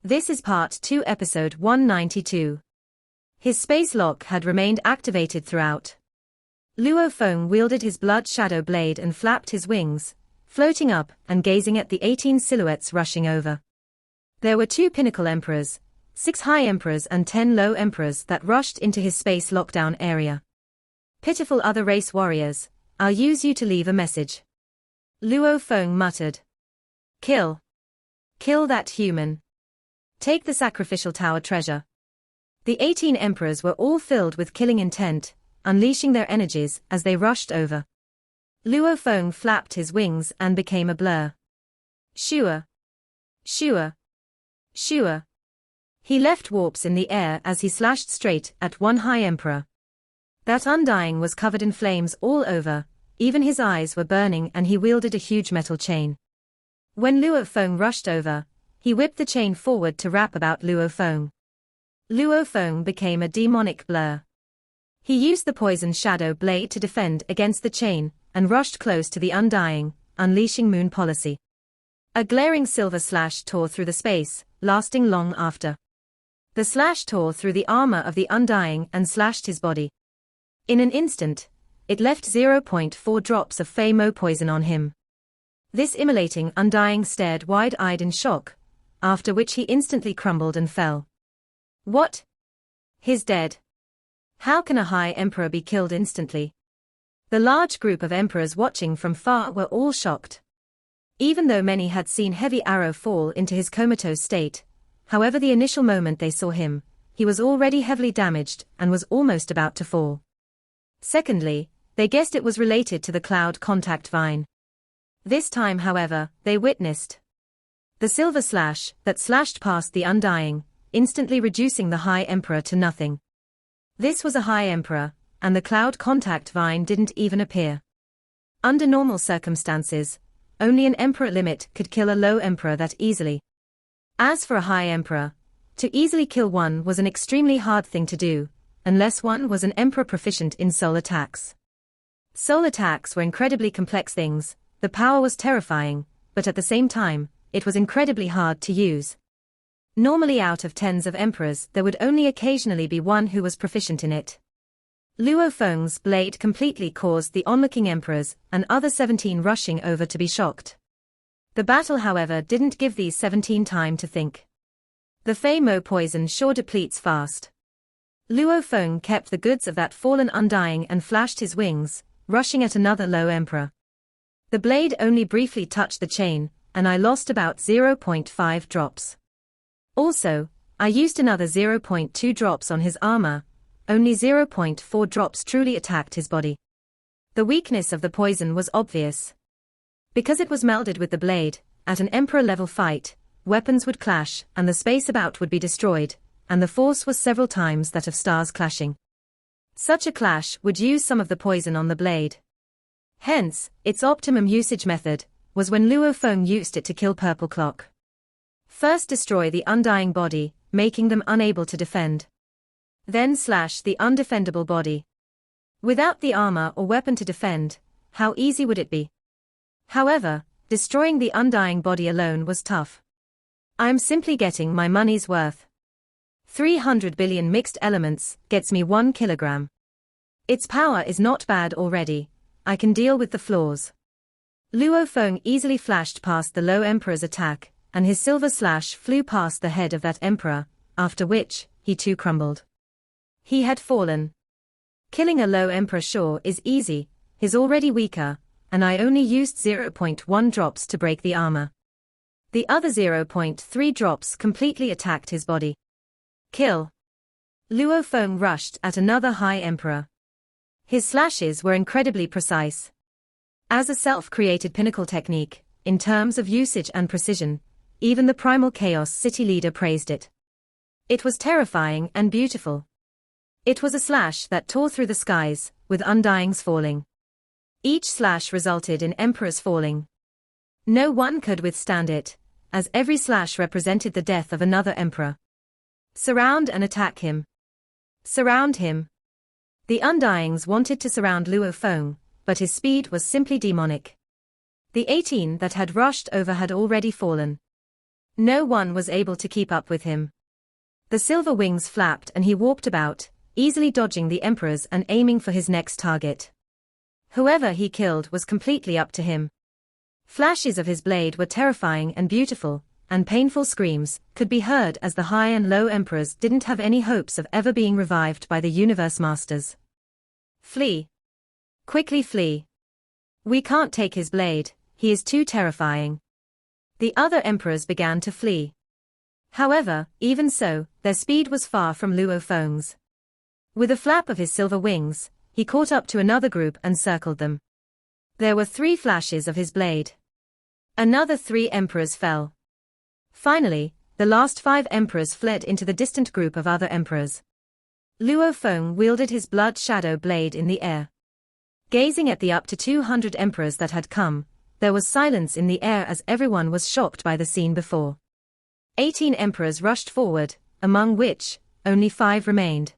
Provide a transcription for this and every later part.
This is Part 2, Episode 192. His space lock had remained activated throughout. Luo Feng wielded his blood shadow blade and flapped his wings, floating up and gazing at the 18 silhouettes rushing over. There were 2 pinnacle emperors, 6 high emperors and 10 low emperors that rushed into his space lockdown area. Pitiful other race warriors, I'll use you to leave a message. Luo Feng muttered. Kill. Kill that human. Take the sacrificial tower treasure. The 18 emperors were all filled with killing intent, unleashing their energies as they rushed over. Luo Feng flapped his wings and became a blur. Shua. Shua. Shua. He left warps in the air as he slashed straight at one high emperor. That undying was covered in flames all over, even his eyes were burning and he wielded a huge metal chain. When Luo Feng rushed over, he whipped the chain forward to wrap about Luo Feng. Luo Feng became a demonic blur. He used the poison shadow blade to defend against the chain, and rushed close to the undying, unleashing moon policy. A glaring silver slash tore through the space, lasting long after. The slash tore through the armor of the undying and slashed his body. In an instant, it left 0.4 drops of Fei Mo poison on him. This immolating undying stared wide-eyed in shock, after which he instantly crumbled and fell. What? He's dead. How can a high emperor be killed instantly? The large group of emperors watching from far were all shocked. Even though many had seen Heavy Arrow fall into his comatose state, however the initial moment they saw him, he was already heavily damaged and was almost about to fall. Secondly, they guessed it was related to the cloud contact vine. This time, however, they witnessed the silver slash that slashed past the undying, instantly reducing the high emperor to nothing. This was a high emperor, and the cloud contact vine didn't even appear. Under normal circumstances, only an emperor limit could kill a low emperor that easily. As for a high emperor, to easily kill one was an extremely hard thing to do, unless one was an emperor proficient in soul attacks. Soul attacks were incredibly complex things, the power was terrifying, but at the same time, it was incredibly hard to use. Normally out of tens of emperors there would only occasionally be one who was proficient in it. Luo Feng's blade completely caused the onlooking emperors and other 17 rushing over to be shocked. The battle, however, didn't give these 17 time to think. The Fei Mo poison sure depletes fast. Luo Feng kept the goods of that fallen undying and flashed his wings, rushing at another low emperor. The blade only briefly touched the chain, and I lost about 0.5 drops. Also, I used another 0.2 drops on his armor, only 0.4 drops truly attacked his body. The weakness of the poison was obvious. Because it was melded with the blade, at an emperor-level fight, weapons would clash and the space about would be destroyed, and the force was several times that of stars clashing. Such a clash would use some of the poison on the blade. Hence, its optimum usage method was when Luo Feng used it to kill Purple Clock. First destroy the undying body, making them unable to defend. Then slash the undefendable body. Without the armor or weapon to defend, how easy would it be? However, destroying the undying body alone was tough. I am simply getting my money's worth. 300 billion mixed elements gets me 1 kilogram. Its power is not bad already, I can deal with the flaws. Luo Feng easily flashed past the low emperor's attack, and his silver slash flew past the head of that emperor, after which, he too crumbled. He had fallen. Killing a low emperor sure is easy, he's already weaker, and I only used 0.1 drops to break the armor. The other 0.3 drops completely attacked his body. Kill. Luo Feng rushed at another high emperor. His slashes were incredibly precise. As a self-created pinnacle technique, in terms of usage and precision, even the Primal Chaos City leader praised it. It was terrifying and beautiful. It was a slash that tore through the skies, with undyings falling. Each slash resulted in emperors falling. No one could withstand it, as every slash represented the death of another emperor. Surround and attack him. Surround him. The undyings wanted to surround Luo Feng, but his speed was simply demonic. The 18 that had rushed over had already fallen. No one was able to keep up with him. The silver wings flapped and he walked about, easily dodging the emperors and aiming for his next target. Whoever he killed was completely up to him. Flashes of his blade were terrifying and beautiful, and painful screams could be heard as the high and low emperors didn't have any hopes of ever being revived by the universe masters. Flee. Quickly flee. We can't take his blade, he is too terrifying. The other emperors began to flee. However, even so, their speed was far from Luo Feng's. With a flap of his silver wings, he caught up to another group and circled them. There were 3 flashes of his blade. Another 3 emperors fell. Finally, the last 5 emperors fled into the distant group of other emperors. Luo Feng wielded his blood shadow blade in the air. Gazing at the up to 200 emperors that had come, there was silence in the air as everyone was shocked by the scene before. 18 emperors rushed forward, among which, only 5 remained.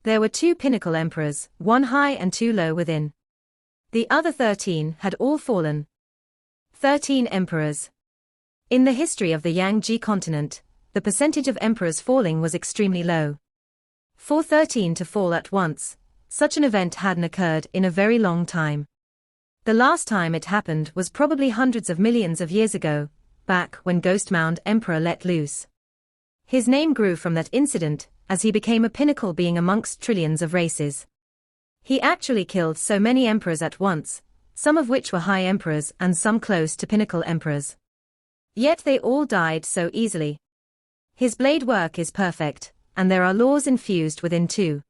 There were 2 pinnacle emperors, 1 high and 2 low within. The other 13 had all fallen. 13 emperors. In the history of the Yangji continent, the percentage of emperors falling was extremely low. For 13 to fall at once, such an event hadn't occurred in a very long time. The last time it happened was probably hundreds of millions of years ago, back when Ghost-Mound Emperor let loose. His name grew from that incident, as he became a pinnacle being amongst trillions of races. He actually killed so many emperors at once, some of which were high emperors and some close to pinnacle emperors. Yet they all died so easily. His blade work is perfect, and there are laws infused within too.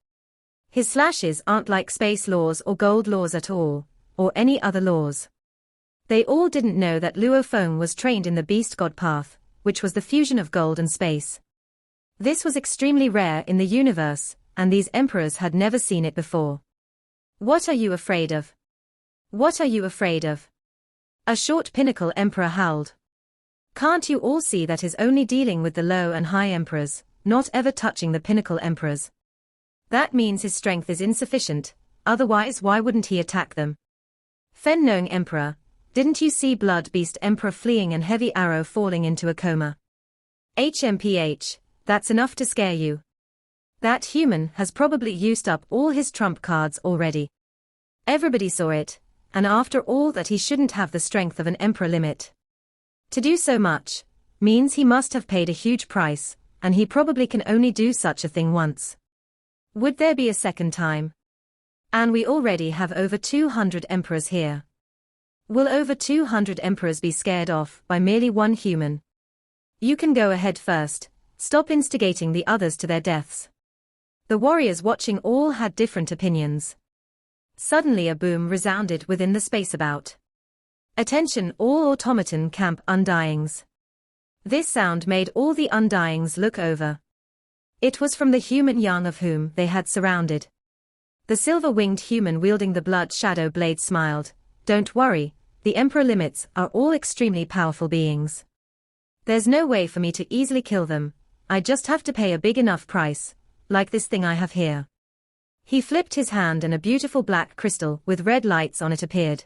His slashes aren't like space laws or gold laws at all, or any other laws. They all didn't know that Luo Feng was trained in the beast god path, which was the fusion of gold and space. This was extremely rare in the universe, and these emperors had never seen it before. What are you afraid of? What are you afraid of? A short pinnacle emperor howled. Can't you all see that he's only dealing with the low and high emperors, not ever touching the pinnacle emperors? That means his strength is insufficient, otherwise why wouldn't he attack them? Fen Nong Emperor, didn't you see Blood Beast Emperor fleeing and Heavy Arrow falling into a coma? HMPH, that's enough to scare you. That human has probably used up all his trump cards already. Everybody saw it, and after all that he shouldn't have the strength of an emperor limit. To do so much, means he must have paid a huge price, and he probably can only do such a thing once. Would there be a second time? And we already have over 200 emperors here. Will over 200 emperors be scared off by merely one human? You can go ahead first, stop instigating the others to their deaths. The warriors watching all had different opinions. Suddenly a boom resounded within the space about. Attention all automaton camp undyings. This sound made all the undyings look over. It was from the human young of whom they had surrounded. The silver-winged human wielding the blood shadow blade smiled. Don't worry, the emperor limits are all extremely powerful beings. There's no way for me to easily kill them, I just have to pay a big enough price, like this thing I have here. He flipped his hand and a beautiful black crystal with red lights on it appeared.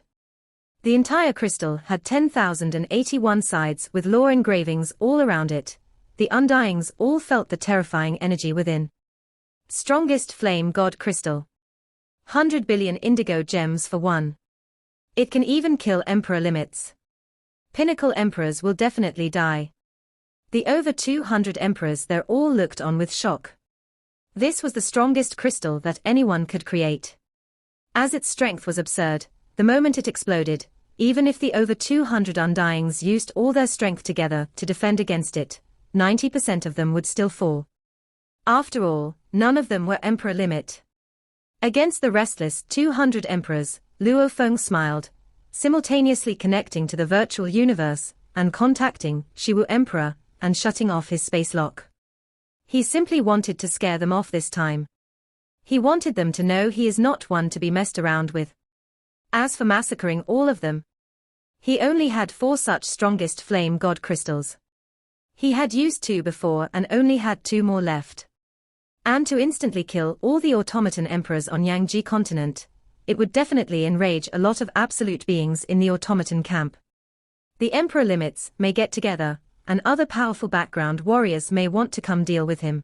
The entire crystal had 10,081 sides with lore engravings all around it. The undyings all felt the terrifying energy within. Strongest flame god crystal. 100 billion indigo gems for one. It can even kill emperor limits. Pinnacle emperors will definitely die. The over 200 emperors there all looked on with shock. This was the strongest crystal that anyone could create. As its strength was absurd, the moment it exploded, even if the over 200 undyings used all their strength together to defend against it, 90% of them would still fall. After all, none of them were emperor limit. Against the restless 200 emperors, Luo Feng smiled, simultaneously connecting to the virtual universe, and contacting Shiwu Emperor, and shutting off his space lock. He simply wanted to scare them off this time. He wanted them to know he is not one to be messed around with. As for massacring all of them, he only had 4 such strongest flame god crystals. He had used 2 before and only had 2 more left. And to instantly kill all the automaton emperors on Yangji continent, it would definitely enrage a lot of absolute beings in the automaton camp. The emperor limits may get together, and other powerful background warriors may want to come deal with him.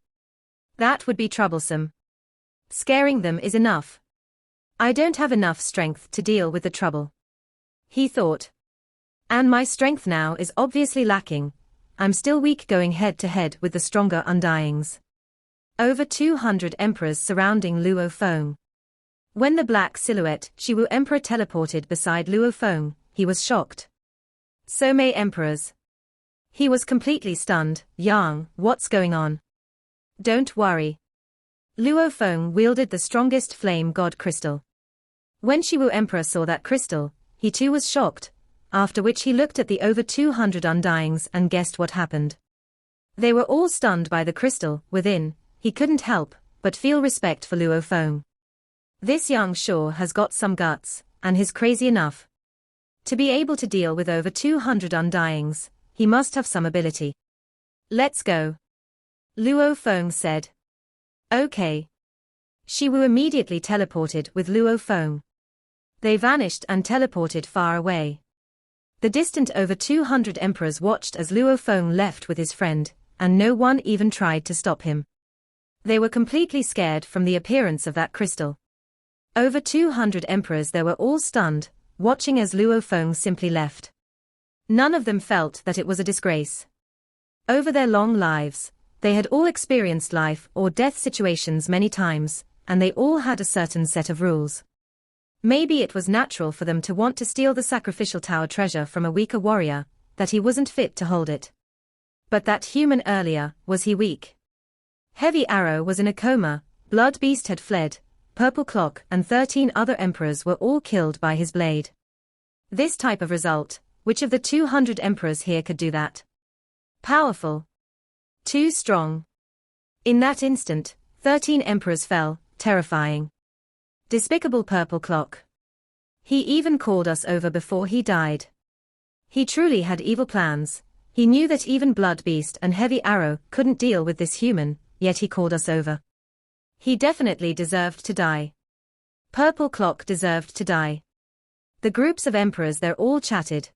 That would be troublesome. Scaring them is enough. I don't have enough strength to deal with the trouble, he thought. And my strength now is obviously lacking. I'm still weak going head to head with the stronger Undyings. Over 200 emperors surrounding Luo Feng. When the black silhouette Shiwu Emperor teleported beside Luo Feng, he was shocked. So many emperors. He was completely stunned. Yang, what's going on? Don't worry. Luo Feng wielded the strongest flame god crystal. When Shiwu Emperor saw that crystal, he too was shocked, after which he looked at the over 200 Undyings and guessed what happened. They were all stunned by the crystal. Within, he couldn't help but feel respect for Luo Feng. This Yang sure has got some guts, and he's crazy enough to be able to deal with over 200 Undyings. He must have some ability. Let's go, Luo Feng said. Okay. Shiwu immediately teleported with Luo Feng. They vanished and teleported far away. The distant over 200 emperors watched as Luo Feng left with his friend, and no one even tried to stop him. They were completely scared from the appearance of that crystal. Over 200 emperors there were all stunned, watching as Luo Feng simply left. None of them felt that it was a disgrace. Over their long lives, they had all experienced life or death situations many times, and they all had a certain set of rules. Maybe it was natural for them to want to steal the sacrificial tower treasure from a weaker warrior, that he wasn't fit to hold it. But that human earlier, was he weak? Heavy Arrow was in a coma, Blood Beast had fled, Purple Clock and 13 other emperors were all killed by his blade. This type of result, which of the 200 emperors here could do that? Powerful. Too strong. In that instant, 13 emperors fell, terrifying. Despicable Purple Clock. He even called us over before he died. He truly had evil plans. He knew that even Blood Beast and Heavy Arrow couldn't deal with this human, yet he called us over. He definitely deserved to die. Purple Clock deserved to die. The groups of emperors there all chatted.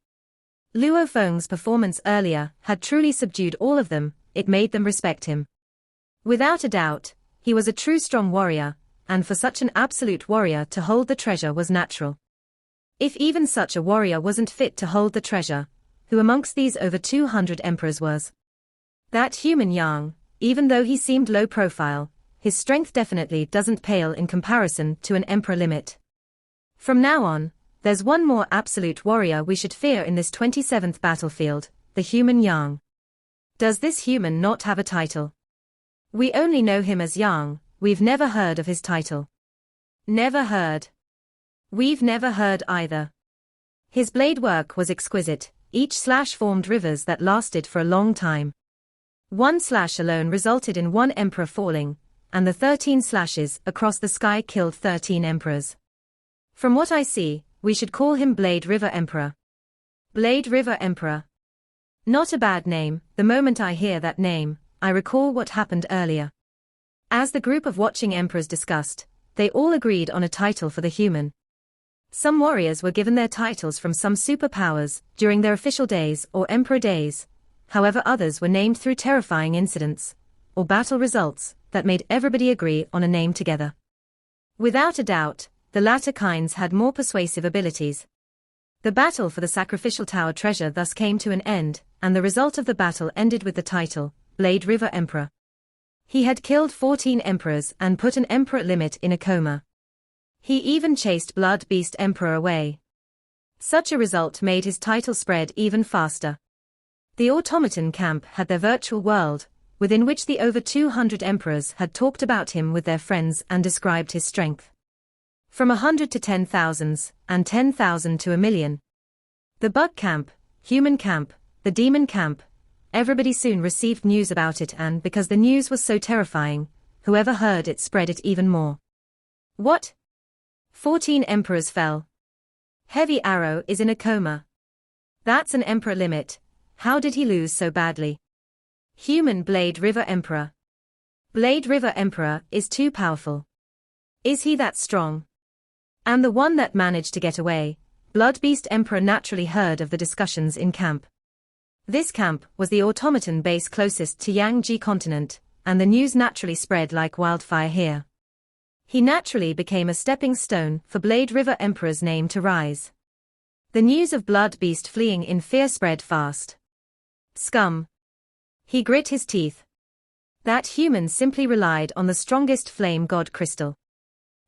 Luo Feng's performance earlier had truly subdued all of them. It made them respect him. Without a doubt, he was a true strong warrior, and for such an absolute warrior to hold the treasure was natural. If even such a warrior wasn't fit to hold the treasure, who amongst these over 200 emperors was? That human Yang, even though he seemed low profile, his strength definitely doesn't pale in comparison to an emperor limit. From now on, there's one more absolute warrior we should fear in this 27th battlefield, the human Yang. Does this human not have a title? We only know him as Yang, we've never heard of his title. Never heard. We've never heard either. His blade work was exquisite, each slash formed rivers that lasted for a long time. One slash alone resulted in one emperor falling, and the 13 slashes across the sky killed 13 emperors. From what I see, we should call him Blade River Emperor. Blade River Emperor. Not a bad name. The moment I hear that name, I recall what happened earlier. As the group of watching emperors discussed, they all agreed on a title for the human. Some warriors were given their titles from some superpowers during their official days or emperor days, however others were named through terrifying incidents or battle results that made everybody agree on a name together. Without a doubt, the latter kinds had more persuasive abilities. The battle for the sacrificial tower treasure thus came to an end, and the result of the battle ended with the title, Blade River Emperor. He had killed 14 emperors and put an emperor limit in a coma. He even chased Blood Beast Emperor away. Such a result made his title spread even faster. The automaton camp had their virtual world, within which the over 200 emperors had talked about him with their friends and described his strength. From 100 to 10,000s, and 10,000 to 1,000,000. The bug camp, human camp, the demon camp, everybody soon received news about it, and because the news was so terrifying, whoever heard it spread it even more. What? 14 emperors fell. Heavy Arrow is in a coma. That's an emperor limit. How did he lose so badly? Human Blade River Emperor. Blade River Emperor is too powerful. Is he that strong? And the one that managed to get away, Blood Beast Emperor naturally heard of the discussions in camp. This camp was the automaton base closest to Yangji continent, and the news naturally spread like wildfire here. He naturally became a stepping stone for Blade River Emperor's name to rise. The news of Blood Beast fleeing in fear spread fast. Scum. He grit his teeth. That human simply relied on the strongest flame god crystal.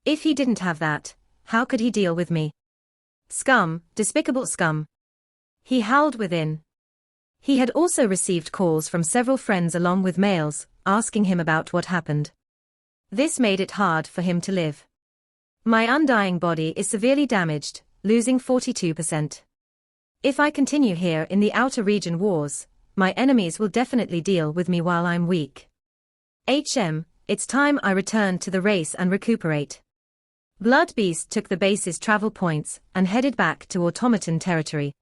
If he didn't have that, how could he deal with me? Scum, despicable scum. He howled within. He had also received calls from several friends along with mails, asking him about what happened. This made it hard for him to live. My undying body is severely damaged, losing 42%. If I continue here in the outer region wars, my enemies will definitely deal with me while I'm weak. It's time I returned to the race and recuperate. Blood Beast took the base's travel points and headed back to automaton territory.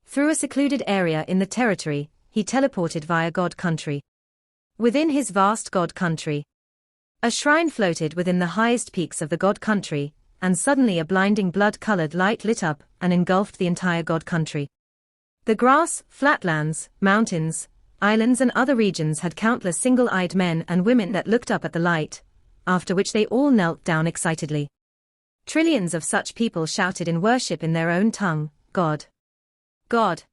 Through a secluded area in the territory, he teleported via God Country. Within his vast God Country, a shrine floated within the highest peaks of the God Country, and suddenly a blinding blood-colored light lit up and engulfed the entire God Country. The grass, flatlands, mountains, islands and other regions had countless single-eyed men and women that looked up at the light, after which they all knelt down excitedly. Trillions of such people shouted in worship in their own tongue, God. God.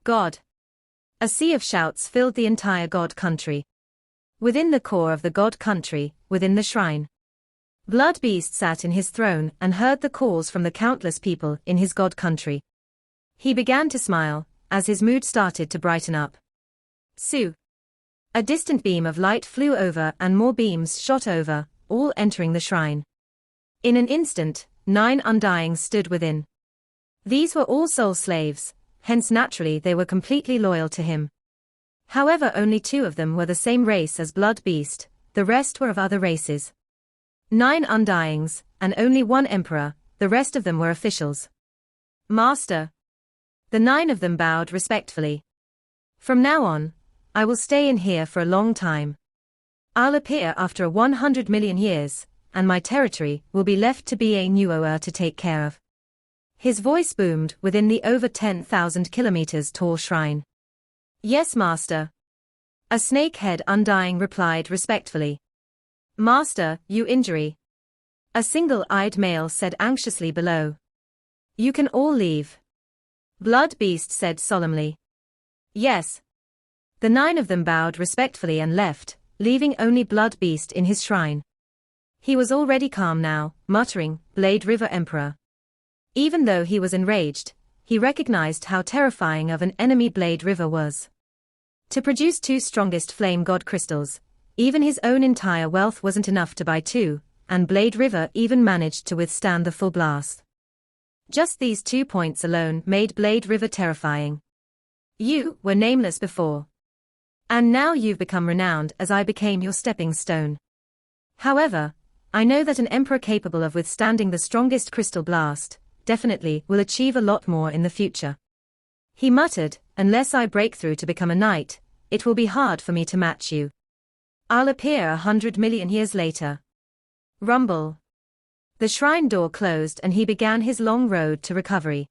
God. A sea of shouts filled the entire God Country. Within the core of the God Country, within the shrine, Blood Beast sat in his throne and heard the calls from the countless people in his God Country. He began to smile, as his mood started to brighten up. Sue. A distant beam of light flew over and more beams shot over, all entering the shrine. In an instant, 9 undyings stood within. These were all soul slaves, hence naturally they were completely loyal to him. However, only 2 of them were the same race as Blood Beast, the rest were of other races. 9 undyings, and only 1 emperor, the rest of them were officials. Master. The 9 of them bowed respectfully. From now on, I will stay in here for a long time. I'll appear after 100 million years, and my territory will be left to be a Nuoer to take care of. His voice boomed within the over 10,000 kilometers tall shrine. Yes, Master. A snake-head undying replied respectfully. Master, you injury. A single-eyed male said anxiously below. You can all leave. Blood Beast said solemnly. Yes. The 9 of them bowed respectfully and left, leaving only Blood Beast in his shrine. He was already calm now, muttering, Blade River Emperor. Even though he was enraged, he recognized how terrifying of an enemy Blade River was. To produce 2 strongest flame god crystals, even his own entire wealth wasn't enough to buy 2, and Blade River even managed to withstand the full blast. Just these 2 points alone made Blade River terrifying. You were nameless before. And now you've become renowned as I became your stepping stone. However, I know that an emperor capable of withstanding the strongest crystal blast definitely will achieve a lot more in the future. He muttered, unless I break through to become a knight, it will be hard for me to match you. I'll appear 100 million years later. Rumble. The shrine door closed and he began his long road to recovery.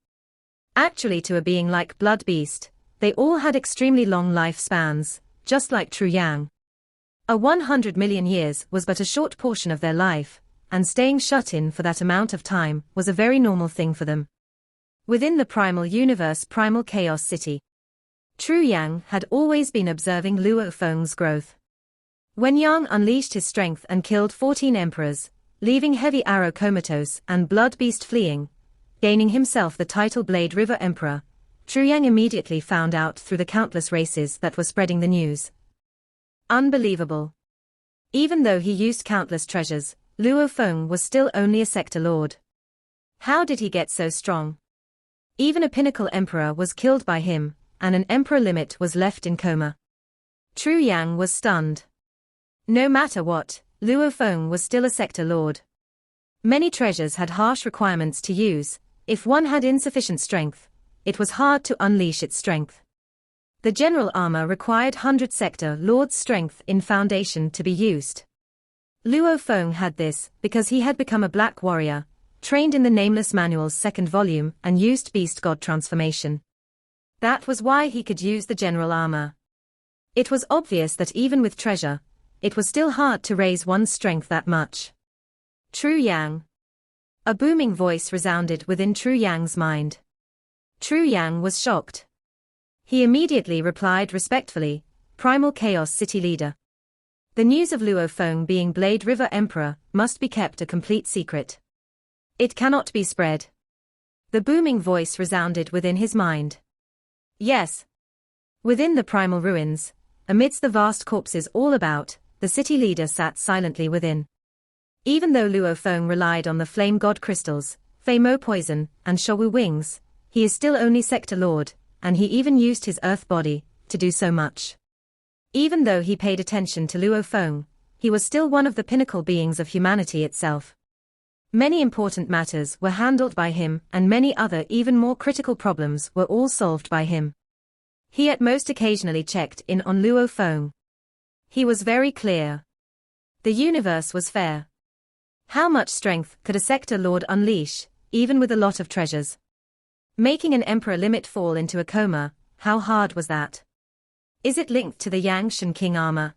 Actually, to a being like Blood Beast, they all had extremely long lifespans, just like True Yang. 100 million years was but a short portion of their life, and staying shut in for that amount of time was a very normal thing for them. Within the primal universe, Primal Chaos City, True Yang had always been observing Luo Feng's growth. When Yang unleashed his strength and killed 14 emperors, leaving Heavy Arrow comatose and Blood Beast fleeing, gaining himself the title Blade River Emperor, True Yang immediately found out through the countless races that were spreading the news. Unbelievable. Even though he used countless treasures, Luo Feng was still only a sector lord. How did he get so strong? Even a pinnacle emperor was killed by him, and an emperor limit was left in coma. True Yang was stunned. No matter what, Luo Feng was still a sector lord. Many treasures had harsh requirements to use. If one had insufficient strength, it was hard to unleash its strength. The general armor required 100 sector lord's strength in foundation to be used. Luo Feng had this because he had become a black warrior, trained in the Nameless Manual's 2nd volume and used beast god transformation. That was why he could use the general armor. It was obvious that even with treasure, it was still hard to raise one's strength that much. True Yang. A booming voice resounded within True Yang's mind. True Yang was shocked. He immediately replied respectfully, Primal Chaos City Leader. The news of Luo Feng being Blade River Emperor must be kept a complete secret. It cannot be spread. The booming voice resounded within his mind. Yes. Within the primal ruins, amidst the vast corpses all about, the city leader sat silently within. Even though Luo Feng relied on the flame god crystals, Fei Mo poison, and Showu wings, he is still only sector lord, and he even used his earth body to do so much. Even though he paid attention to Luo Feng, he was still one of the pinnacle beings of humanity itself. Many important matters were handled by him, and many other even more critical problems were all solved by him. He at most occasionally checked in on Luo Feng. He was very clear. The universe was fair. How much strength could a sector lord unleash, even with a lot of treasures? Making an emperor limit fall into a coma, how hard was that? Is it linked to the Yangshan King armor?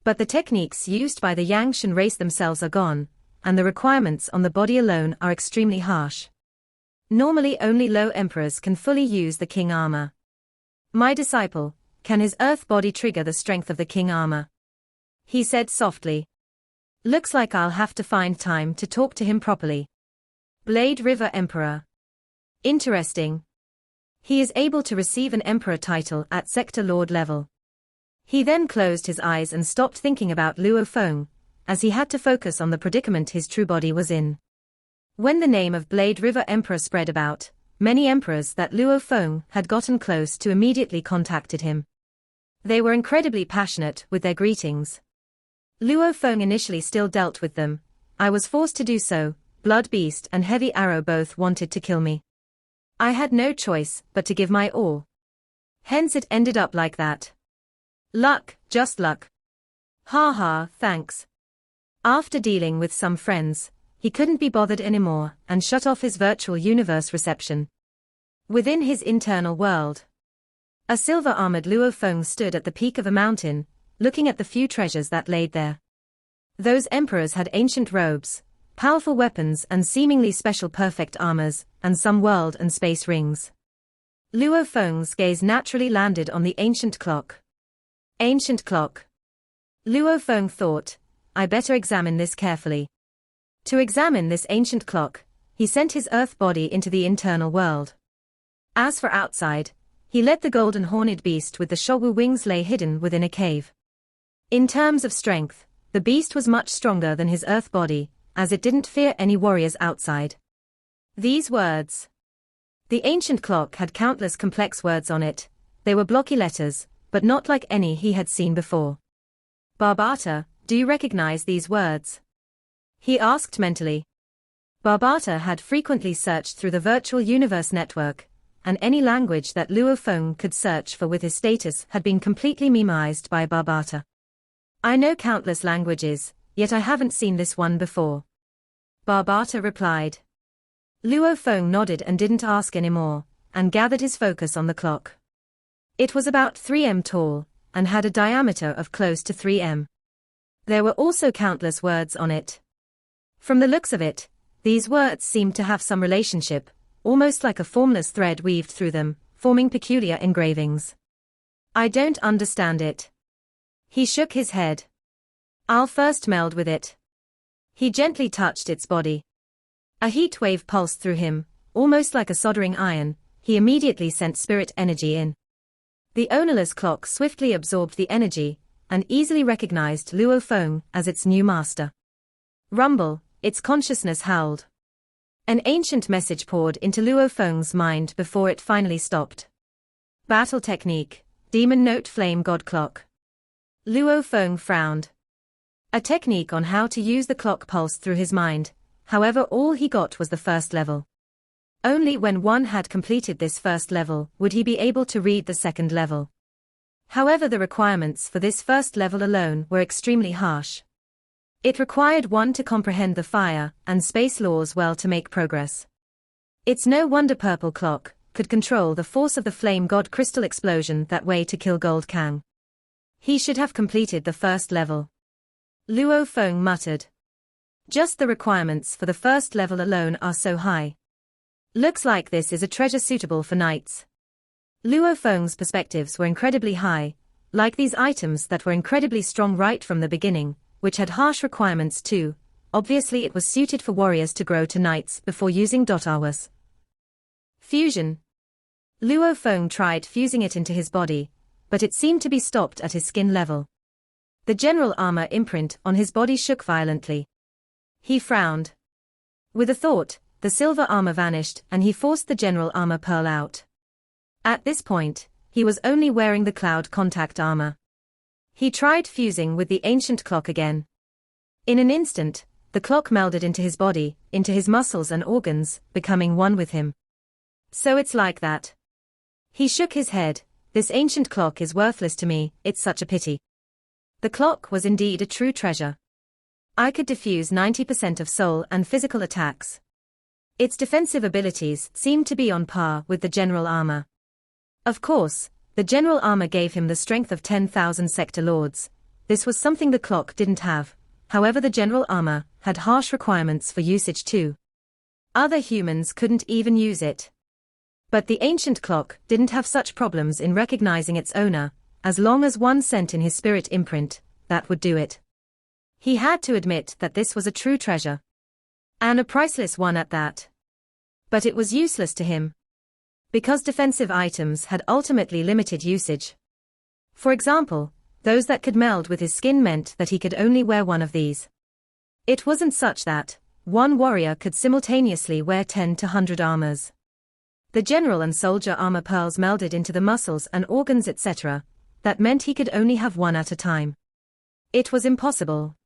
But the techniques used by the Yangshan race themselves are gone, and the requirements on the body alone are extremely harsh. Normally only low emperors can fully use the king armor. My disciple, can his earth body trigger the strength of the king armor? He said softly. Looks like I'll have to find time to talk to him properly. Blade River Emperor. Interesting. He is able to receive an emperor title at sector lord level. He then closed his eyes and stopped thinking about Luo Feng, as he had to focus on the predicament his true body was in. When the name of Blade River Emperor spread about, many emperors that Luo Feng had gotten close to immediately contacted him. They were incredibly passionate with their greetings. Luo Feng initially still dealt with them. I was forced to do so. Blood Beast and Heavy Arrow both wanted to kill me. I had no choice but to give my all. Hence it ended up like that. Luck, just luck. Ha ha, thanks. After dealing with some friends, he couldn't be bothered anymore and shut off his virtual universe reception. Within his internal world, a silver-armored Luo Feng stood at the peak of a mountain, looking at the few treasures that laid there. Those emperors had ancient robes, powerful weapons and seemingly special perfect armors, and some world and space rings. Luo Feng's gaze naturally landed on the ancient clock. Ancient clock. Luo Feng thought, I better examine this carefully. To examine this ancient clock, he sent his earth body into the internal world. As for outside, he let the golden horned beast with the Shogu wings lay hidden within a cave. In terms of strength, the beast was much stronger than his earth body, as it didn't fear any warriors outside. These words. The ancient clock had countless complex words on it. They were blocky letters, but not like any he had seen before. Barbata, do you recognize these words? He asked mentally. Barbata had frequently searched through the virtual universe network, and any language that Luo Feng could search for with his status had been completely memorized by Barbata. I know countless languages, yet I haven't seen this one before. Barbata replied. Luo Feng nodded and didn't ask anymore, and gathered his focus on the clock. It was about 3 m tall, and had a diameter of close to 3 m. There were also countless words on it. From the looks of it, these words seemed to have some relationship, almost like a formless thread weaved through them, forming peculiar engravings. I don't understand it. He shook his head. I'll first meld with it. He gently touched its body. A heat wave pulsed through him, almost like a soldering iron. He immediately sent spirit energy in. The ownerless clock swiftly absorbed the energy, and easily recognized Luo Feng as its new master. Rumble, its consciousness howled. An ancient message poured into Luo Feng's mind before it finally stopped. Battle technique, Demon Note Flame God Clock. Luo Feng frowned. A technique on how to use the clock pulsed through his mind, however all he got was the first level. Only when one had completed this first level would he be able to read the second level. However, the requirements for this first level alone were extremely harsh. It required one to comprehend the fire and space laws well to make progress. It's no wonder Purple Clock could control the force of the flame god crystal explosion that way to kill Gold Kang. He should have completed the first level. Luo Feng muttered. Just the requirements for the first level alone are so high. Looks like this is a treasure suitable for knights. Luo Feng's perspectives were incredibly high, like these items that were incredibly strong right from the beginning, which had harsh requirements too. Obviously it was suited for warriors to grow to knights before using hours. Fusion. Luo Feng tried fusing it into his body, but it seemed to be stopped at his skin level. The general armor imprint on his body shook violently. He frowned. With a thought, the silver armor vanished and he forced the general armor pearl out. At this point, he was only wearing the cloud contact armor. He tried fusing with the ancient clock again. In an instant, the clock melded into his body, into his muscles and organs, becoming one with him. So it's like that. He shook his head. This ancient clock is worthless to me, it's such a pity. The clock was indeed a true treasure. I could defuse 90% of soul and physical attacks. Its defensive abilities seemed to be on par with the general armor. Of course, the general armor gave him the strength of 10,000 sector lords. This was something the clock didn't have. However, the general armor had harsh requirements for usage too. Other humans couldn't even use it. But the ancient clock didn't have such problems in recognizing its owner. As long as one sent in his spirit imprint, that would do it. He had to admit that this was a true treasure. And a priceless one at that. But it was useless to him. Because defensive items had ultimately limited usage. For example, those that could meld with his skin meant that he could only wear one of these. It wasn't such that one warrior could simultaneously wear 10 to 100 armors. The general and soldier armor pearls melded into the muscles and organs etc. That meant he could only have one at a time. It was impossible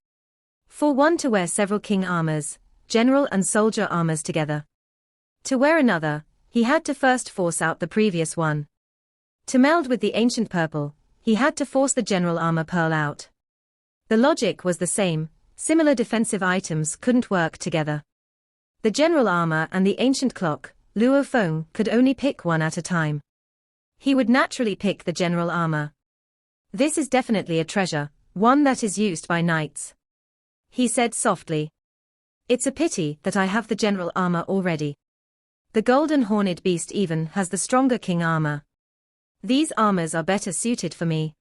for one to wear several king armors, general and soldier armors together. To wear another, he had to first force out the previous one. To meld with the ancient purple, he had to force the general armor pearl out. The logic was the same, similar defensive items couldn't work together. The general armor and the ancient clock, Luo Feng could only pick one at a time. He would naturally pick the general armor. This is definitely a treasure, one that is used by knights. He said softly. It's a pity that I have the general armor already. The golden horned beast even has the stronger king armor. These armors are better suited for me.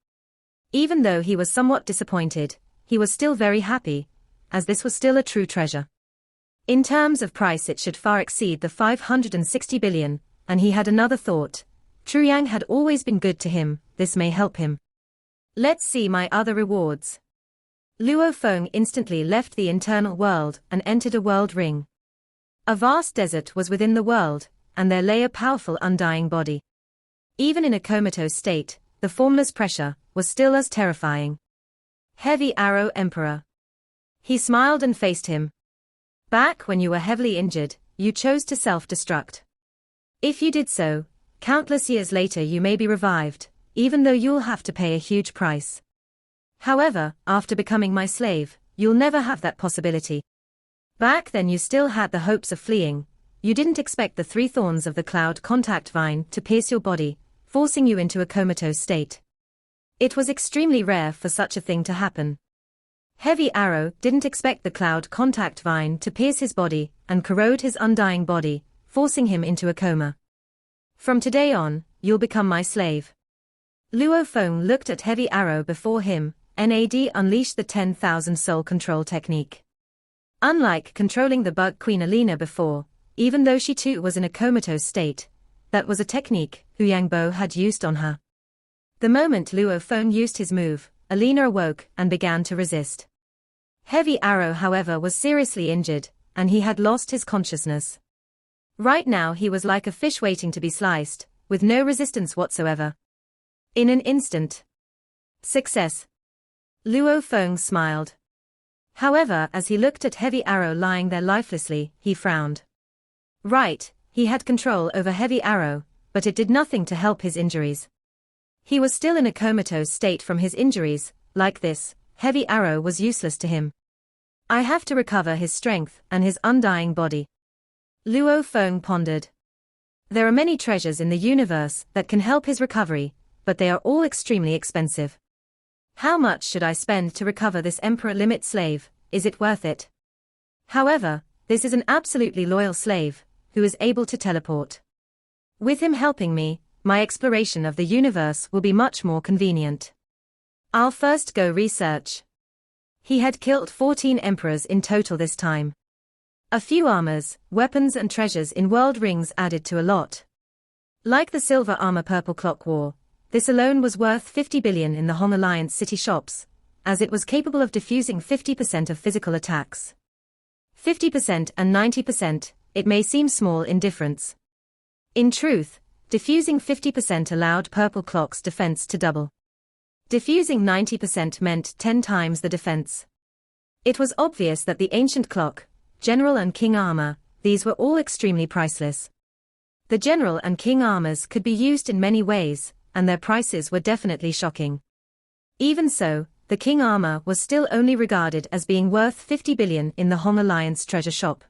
Even though he was somewhat disappointed, he was still very happy, as this was still a true treasure. In terms of price it should far exceed the 560 billion, and he had another thought. Truyang had always been good to him, this may help him. Let's see my other rewards. Luo Feng instantly left the internal world and entered a world ring. A vast desert was within the world, and there lay a powerful undying body. Even in a comatose state, the formless pressure was still as terrifying. Heavy Arrow Emperor. He smiled and faced him. Back when you were heavily injured, you chose to self-destruct. If you did so, countless years later you may be revived, even though you'll have to pay a huge price. However, after becoming my slave, you'll never have that possibility. Back then you still had the hopes of fleeing. You didn't expect the 3 thorns of the cloud contact vine to pierce your body, forcing you into a comatose state. It was extremely rare for such a thing to happen. Heavy Arrow didn't expect the cloud contact vine to pierce his body and corrode his undying body, forcing him into a coma. From today on, you'll become my slave. Luo Feng looked at Heavy Arrow before him. NAD unleashed the 10,000 soul control technique. Unlike controlling the bug Queen Alina before, even though she too was in a comatose state, that was a technique Hu Yangbo had used on her. The moment Luo Feng used his move, Alina awoke and began to resist. Heavy Arrow, however, was seriously injured, and he had lost his consciousness. Right now he was like a fish waiting to be sliced, with no resistance whatsoever. In an instant. Success. Luo Feng smiled. However, as he looked at Heavy Arrow lying there lifelessly, he frowned. Right, he had control over Heavy Arrow, but it did nothing to help his injuries. He was still in a comatose state from his injuries. Like this, Heavy Arrow was useless to him. I have to recover his strength and his undying body. Luo Feng pondered. There are many treasures in the universe that can help his recovery, but they are all extremely expensive. How much should I spend to recover this Emperor Limit slave? Is it worth it? However, this is an absolutely loyal slave, who is able to teleport. With him helping me, my exploration of the universe will be much more convenient. I'll first go research. He had killed 14 emperors in total this time. A few armors, weapons and treasures in world rings added to a lot. Like the silver armor Purple Clock wore, this alone was worth 50 billion in the Hong Alliance city shops, as it was capable of diffusing 50% of physical attacks. 50% and 90%, it may seem small in difference. In truth, diffusing 50% allowed Purple Clock's defense to double. Diffusing 90% meant 10 times the defense. It was obvious that the ancient clock, General and King armor, these were all extremely priceless. The General and King armors could be used in many ways, and their prices were definitely shocking. Even so, the King armor was still only regarded as being worth 50 billion in the Hong Alliance treasure shop.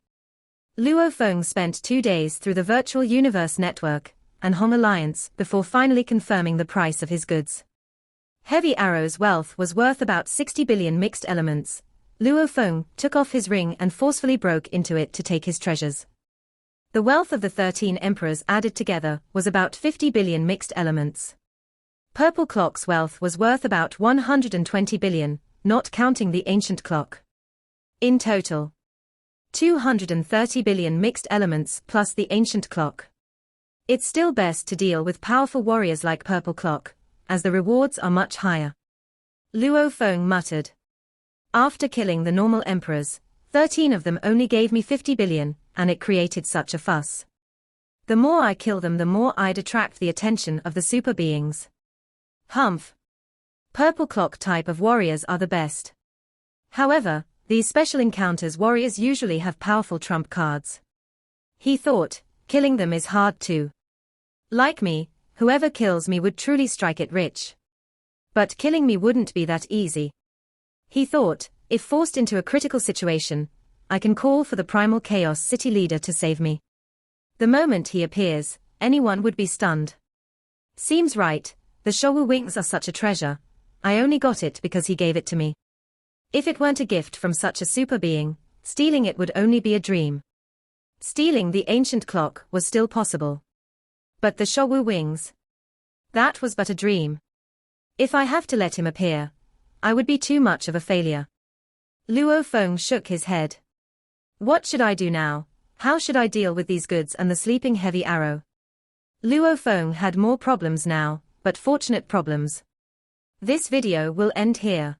Luo Feng spent 2 days through the virtual universe network and Hong Alliance before finally confirming the price of his goods. Heavy Arrow's wealth was worth about 60 billion mixed elements. Luo Feng took off his ring and forcefully broke into it to take his treasures. The wealth of the 13 emperors added together was about 50 billion mixed elements. Purple Clock's wealth was worth about 120 billion, not counting the ancient clock. In total, 230 billion mixed elements plus the ancient clock. It's still best to deal with powerful warriors like Purple Clock, as the rewards are much higher. Luo Feng muttered. After killing the normal emperors, 13 of them only gave me 50 billion, and it created such a fuss. The more I kill them, the more I'd attract the attention of the super beings. Humph. Purple Clock type of warriors are the best. However, these special encounters warriors usually have powerful trump cards. He thought, killing them is hard too. Like me, whoever kills me would truly strike it rich. But killing me wouldn't be that easy. He thought, if forced into a critical situation, I can call for the Primal Chaos City leader to save me. The moment he appears, anyone would be stunned. Seems right, the Showu wings are such a treasure. I only got it because he gave it to me. If it weren't a gift from such a super being, stealing it would only be a dream. Stealing the ancient clock was still possible. But the Showu wings? That was but a dream. If I have to let him appear, I would be too much of a failure. Luo Feng shook his head. What should I do now? How should I deal with these goods and the sleeping Heavy Arrow? Luo Feng had more problems now, but fortunate problems. This video will end here.